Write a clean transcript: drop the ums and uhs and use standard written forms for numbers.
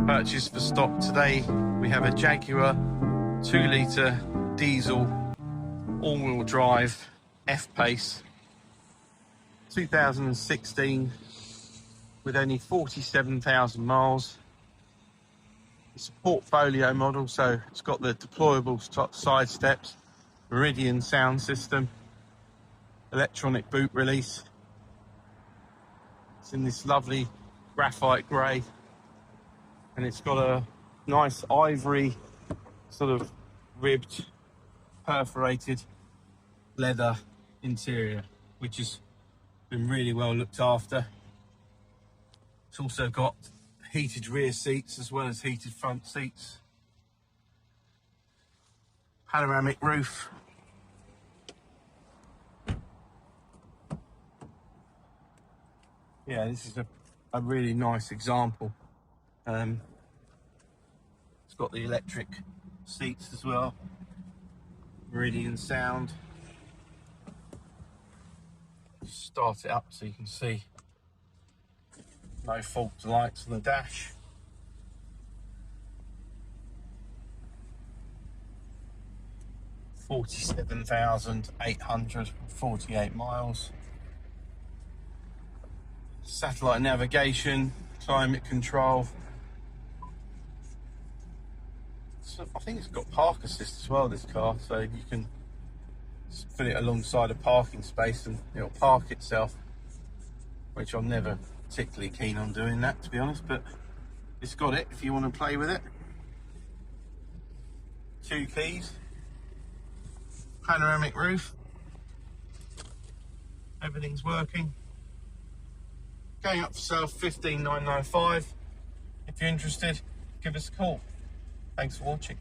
Purchased for stock today. We have a Jaguar 2-litre diesel all-wheel drive F-Pace 2016 with only 47,000 miles. It's a Portfolio model, so it's got the deployable side steps, Meridian Sound System, electronic boot release. It's in this lovely graphite grey, and it's got a nice ivory sort of ribbed, perforated leather interior, which has been really well looked after. It's also got heated rear seats as well as heated front seats. Panoramic roof. Yeah, this is a really nice example. It's got the electric seats as well. Meridian Sound. Start it up so you can see. No fault lights on the dash. (47,848 miles). Satellite navigation, climate control. So I think it's got park assist as well, this car, so you can put it alongside a parking space and it'll park itself, which I'm never particularly keen on doing that, to be honest, but it's got it if you want to play with it. 2 keys, panoramic roof, everything's working. Going up for sale, 15,995. If you're interested, give us a call. Thanks for watching.